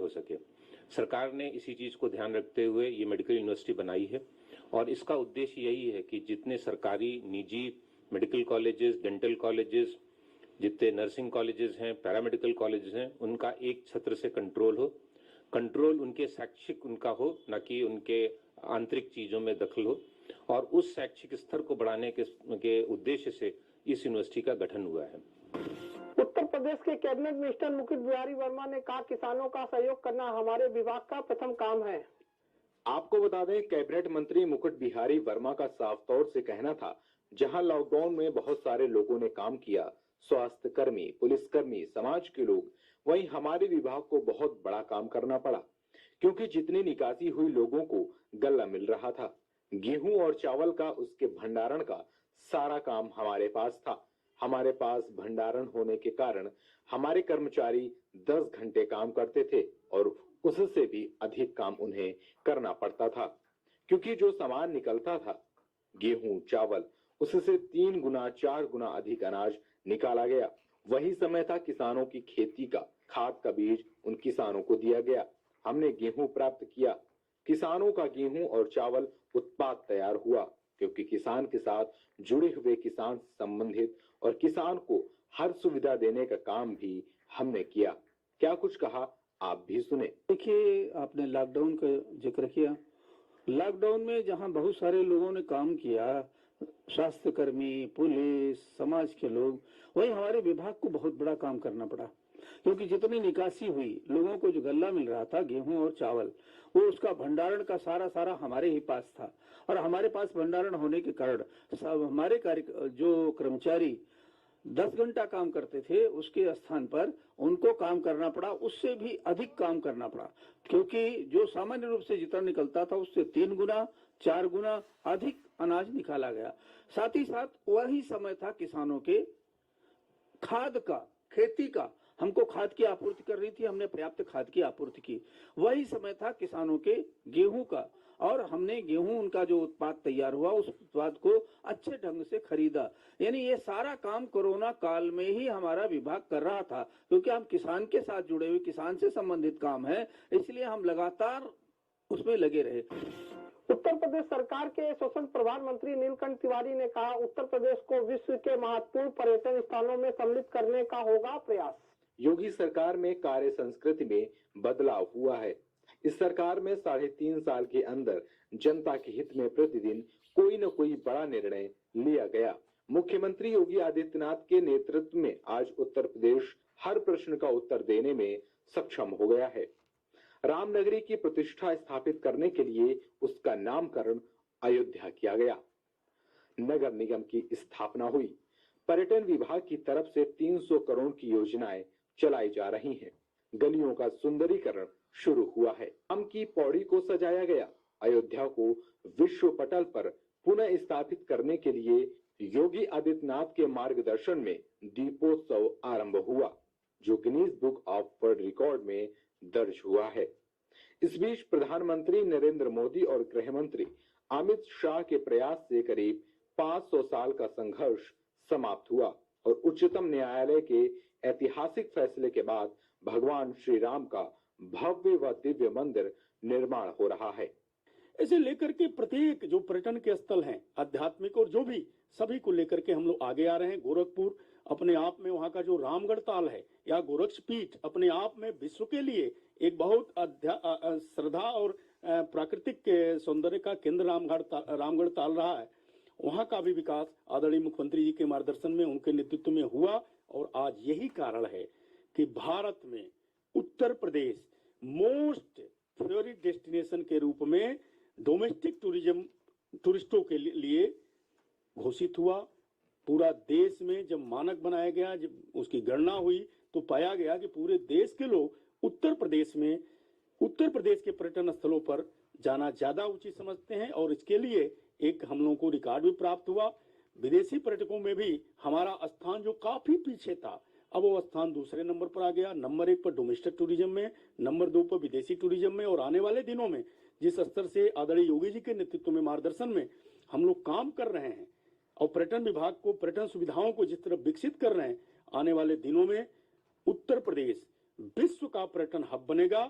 हो सके। सरकार ने इसी चीज को ध्यान रखते हुए ये मेडिकल यूनिवर्सिटी बनाई है और इसका उद्देश्य यही है कि जितने सरकारी निजी मेडिकल कॉलेजेस, डेंटल कॉलेजेस, जितने नर्सिंग कॉलेजेस हैं, पैरामेडिकल कॉलेजेस हैं, उनका एक छत्र से कंट्रोल हो। कंट्रोल उनके शैक्षिक उनका हो, न कि उनके आंतरिक चीजों में दखल हो। और उस शैक्षिक स्तर को बढ़ाने के उद्देश्य से इस यूनिवर्सिटी का गठन हुआ है। उत्तर प्रदेश के कैबिनेट मिनिस्टर मुकुट बिहारी वर्मा ने कहा, किसानों का सहयोग करना हमारे विभाग का प्रथम काम है। आपको बता दें, कैबिनेट मंत्री मुकुट बिहारी वर्मा का साफ तौर से कहना था, जहां लॉकडाउन में बहुत सारे लोगों ने काम किया, स्वास्थ्य कर्मी, पुलिसकर्मी, समाज के लोग, वहीं हमारे विभाग को बहुत बड़ा काम करना पड़ा, क्योंकि जितनी निकासी हुई लोगों को गल्ला मिल रहा था। गेहूं और चावल का, उसके भंडारण का सारा काम हमारे पास था। हमारे पास भंडारण होने के कारण हमारे कर्मचारी 10 घंटे काम करते थे और उससे भी अधिक काम उन्हें करना पड़ता था, क्योंकि जो सामान निकलता था, गेहूं, चावल, उससे 3 गुना 4 गुना अधिक अनाज निकाला गया। वही समय था किसानों की खेती का। खाद का बीज उन किसानों को दिया गया। हमने गेहूं प्राप्त किया। किसानों का गेहूं और चावल उत्पाद तैयार हुआ, क्योंकि किसान के साथ जुड़े हुए किसान संबंधित और किसान को हर सुविधा देने का काम भी हमने किया। क्या कुछ कहा, आप भी सुने। देखिए, आपने लॉकडाउन का जिक्र किया। लॉकडाउन में जहां बहुत सारे लोगों ने काम किया, स्वास्थ्य कर्मी, पुलिस, समाज के लोग, वही हमारे विभाग को बहुत बड़ा काम करना पड़ा, क्योंकि जितनी निकासी हुई, लोगों को जो गल्ला मिल रहा था गेहूं और चावल, वो उसका भंडारण का सारा हमारे ही पास था। और हमारे पास भंडारण होने के कारण सब हमारे जो कर्मचारी 10 घंटा काम करते थे, उसके स्थान पर उनको काम करना पड़ा, उससे भी अधिक काम करना पड़ा, क्योंकि जो सामान्य रूप से जितना निकलता था उससे 3 गुना 4 गुना अधिक अनाज निकाला गया। साथ ही साथ वही समय था किसानों के खाद का, खेती का। हमको खाद की आपूर्ति कर रही थी, हमने पर्याप्त खाद की आपूर्ति की। वही समय था किसानों के गेहूं का, और हमने गेहूं, उनका जो उत्पाद तैयार हुआ, उस उत्पाद को अच्छे ढंग से खरीदा। यानी ये सारा काम कोरोना काल में ही हमारा विभाग कर रहा था, क्योंकि हम किसान के साथ जुड़े हुए, किसान से संबंधित काम है, इसलिए हम लगातार उसमें लगे रहे। उत्तर प्रदेश सरकार के स्वतंत्र प्रभार मंत्री नीलकंठ तिवारी ने कहा, उत्तर प्रदेश को विश्व के महत्वपूर्ण पर्यटन स्थानों में सम्मिलित करने का होगा प्रयास। योगी सरकार में कार्य संस्कृति में बदलाव हुआ है। इस सरकार में 3.5 साल के अंदर जनता के हित में प्रतिदिन कोई न कोई बड़ा निर्णय लिया गया। मुख्यमंत्री योगी आदित्यनाथ के नेतृत्व में आज उत्तर प्रदेश हर प्रश्न का उत्तर देने में सक्षम हो गया है। रामनगरी की प्रतिष्ठा स्थापित करने के लिए उसका नामकरण अयोध्या किया गया। नगर निगम की स्थापना हुई। पर्यटन विभाग की तरफ से 300 करोड़ की योजनाएं चलाई जा रही हैं। गलियों का सुंदरीकरण शुरू हुआ है। राम की पौड़ी को सजाया गया। अयोध्या को विश्व पटल पर पुनः स्थापित करने के लिए योगी आदित्यनाथ के मार्गदर्शन में दीपोत्सव आरंभ हुआ, जो Guinness book of world record में दर्ज हुआ है। इस बीच प्रधानमंत्री नरेंद्र मोदी और गृह मंत्री अमित शाह के प्रयास से करीब 500 साल का संघर्ष समाप्त हुआ और उच्चतम न्यायालय के ऐतिहासिक फैसले के बाद भगवान श्री राम का भव्य व दिव्य मंदिर निर्माण हो रहा है। इसे लेकर के प्रत्येक जो पर्यटन के स्थल हैं, आध्यात्मिक और जो भी, सभी को लेकर के हम लोग आगे आ रहे हैं। गोरखपुर अपने आप में, वहाँ का जो रामगढ़ ताल है या गोरक्षपीठ अपने आप में विश्व के लिए एक बहुत श्रद्धा और प्राकृतिक सौंदर्य का केंद्र रामगढ़ ताल रहा है। वहाँ का भी विकास आदरणीय मुख्यमंत्री जी के मार्गदर्शन में, उनके नेतृत्व में हुआ। और आज यही कारण है कि भारत में Uttar Pradesh most favourite destination के रूप में डोमेस्टिक टूरिस्टों के लिए घोषित हुआ। पूरा देश में जब मानक बनाया गया, जब उसकी गणना हुई, तो पाया गया कि पूरे देश के लोग उत्तर प्रदेश के पर्यटन स्थलों पर जाना ज्यादा उचित समझते हैं। और इसके लिए एक हम लोगों को रिकॉर्ड भी प्राप्त हुआ। विदेशी पर्यटकों में भी हमारा स्थान जो काफी पीछे था, अब वो स्थान दूसरे नंबर पर आ गया। नंबर 1 पर डोमेस्टिक टूरिज्म में, नंबर 2 पर विदेशी टूरिज्म में। और आने वाले दिनों में जिस स्तर से आदरणीय योगी जी के नेतृत्व में, मार्गदर्शन में हम लोग काम कर रहे हैं और पर्यटन विभाग को, पर्यटन सुविधाओं को जिस तरह विकसित कर रहे हैं, आने वाले दिनों में उत्तर प्रदेश विश्व का पर्यटन हब बनेगा।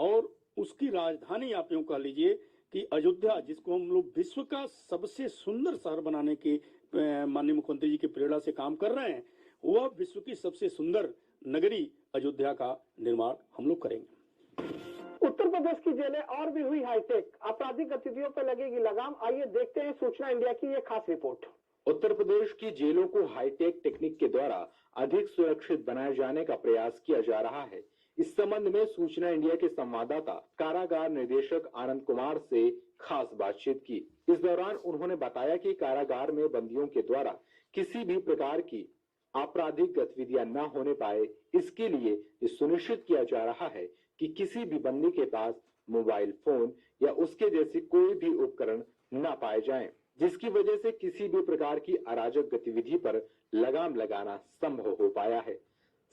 और उसकी राजधानी आप यूं कह लीजिए कि अयोध्या, जिसको हम लोग विश्व का सबसे सुंदर शहर बनाने के माननीय मुख्यमंत्री जी की प्रेरणा से काम कर रहे हैं, वह विश्व की सबसे सुंदर नगरी अयोध्या का निर्माण हम लोग करेंगे। उत्तर प्रदेश की जेलें और भी हुई हाईटेक, आपराधिक गतिविधियों पर लगेगी लगाम। आइए देखते हैं सूचना इंडिया की ये खास रिपोर्ट। उत्तर प्रदेश की जेलों को हाईटेक टेक्निक के द्वारा अधिक सुरक्षित बनाए जाने का प्रयास किया जा रहा है। इस संबंध में सूचना इंडिया के संवाददाता कारागार निदेशक आनंद कुमार से खास बातचीत की। इस दौरान उन्होंने बताया कि कारागार में बंदियों के द्वारा किसी भी प्रकार की आपराधिक गतिविधियां न होने पाए, इसके लिए ये सुनिश्चित किया जा रहा है कि किसी भी बंदी के पास मोबाइल फोन या उसके जैसे कोई भी उपकरण न पाए जाएं, जिसकी वजह से किसी भी प्रकार की अराजक गतिविधि पर लगाम लगाना संभव हो पाया है।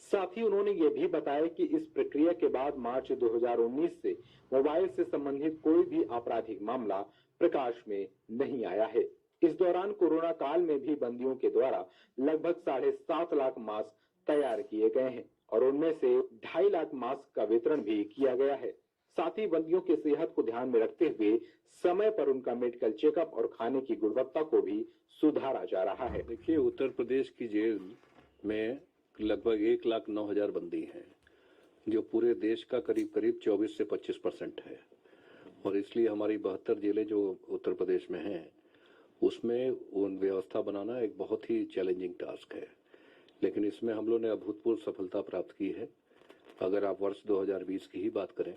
साथ ही उन्होंने ये भी बताया कि इस प्रक्रिया के बाद मार्च 2019 से मोबाइल से संबंधित कोई भी आपराधिक मामला प्रकाश में नहीं आया है। इस दौरान कोरोना काल में भी बंदियों के द्वारा लगभग 7.5 लाख मास्क तैयार किए गए हैं और उनमें से 2.5 लाख मास्क का वितरण भी किया गया है। साथ ही बंदियों की सेहत को ध्यान में रखते हुए समय पर उनका मेडिकल चेकअप और खाने की गुणवत्ता को भी सुधारा जा रहा है। देखिए, उत्तर प्रदेश की जेल में लगभग 1,09,000 बंदी हैं, जो पूरे देश का करीब 24 से 25% है। और इसलिए हमारी 72 जेलें जो उत्तर प्रदेश में हैं, उसमें उन व्यवस्था बनाना एक बहुत ही चैलेंजिंग टास्क है, लेकिन इसमें हम लोग ने अभूतपूर्व सफलता प्राप्त की है। अगर आप वर्ष 2020 की ही बात करें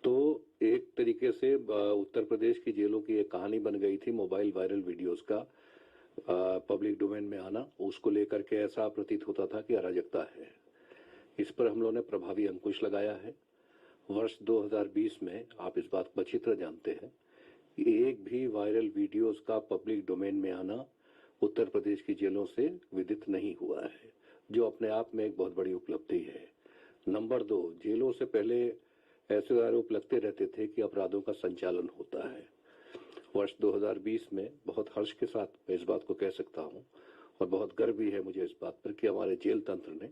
तो एक तरीके से उत्तर प्रदेश की जेलों की एक कहानी बन गई थी मोबाइल वायरल वीडियोस का पब्लिक डोमेन में आना। उसको लेकर के ऐसा प्रतीत होता था कि अराजकता है। इस पर हम लोगों ने प्रभावी अंकुश लगाया है। वर्ष 2020 में आप इस बात को अच्छी तरह जानते हैं कि एक भी वायरल वीडियोस का पब्लिक डोमेन में आना उत्तर प्रदेश की जेलों से विदित नहीं हुआ है, जो अपने आप में एक बहुत बड़ी उपलब्धि है। नंबर 2, जेलों से पहले ऐसे आरोप लगते रहते थे कि अपराधों का संचालन होता है। वर्ष 2020 में बहुत हर्ष के साथ मैं इस बात को कह सकता हूं और बहुत गर्व भी है मुझे इस बात पर कि हमारे जेल तंत्र ने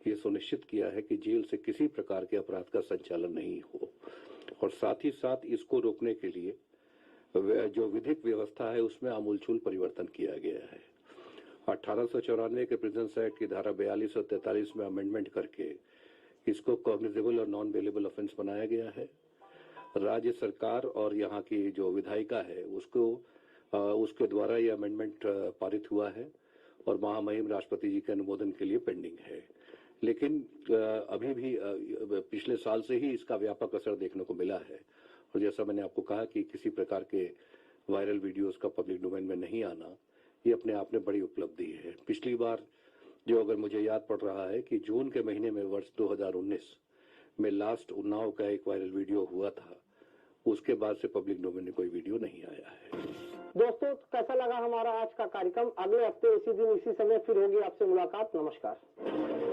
ये सुनिश्चित किया है कि जेल से किसी प्रकार के अपराध का संचालन नहीं हो। और साथ ही साथ इसको रोकने के लिए जो विधिक व्यवस्था है उसमें आमूलचूल परिवर्तन किया गया है। 1894 के प्रिजन्स एक्ट की धारा 42 और 43 में अमेंडमेंट करके इसको कॉग्निजेबल और नॉन बेलेबल ऑफेंस बनाया गया है। राज्य सरकार और यहाँ की जो विधायिका है उसके द्वारा ये अमेंडमेंट पारित हुआ है और महामहिम राष्ट्रपति जी के अनुमोदन के लिए पेंडिंग है। लेकिन अभी भी पिछले साल से ही इसका व्यापक असर देखने को मिला है। और जैसा मैंने आपको कहा कि किसी प्रकार के वायरल वीडियोस का पब्लिक डोमेन में नहीं आना, ये अपने आप में बड़ी उपलब्धि है। पिछली बार जो अगर मुझे याद पड़ रहा है कि जून के महीने में वर्ष 2019 में लास्ट उन्नाव का एक वायरल वीडियो हुआ था, उसके बाद से पब्लिक डोमेन में कोई वीडियो नहीं आया है। दोस्तों, कैसा लगा हमारा आज का कार्यक्रम? अगले हफ्ते इसी दिन इसी समय फिर होगी आपसे मुलाकात। नमस्कार।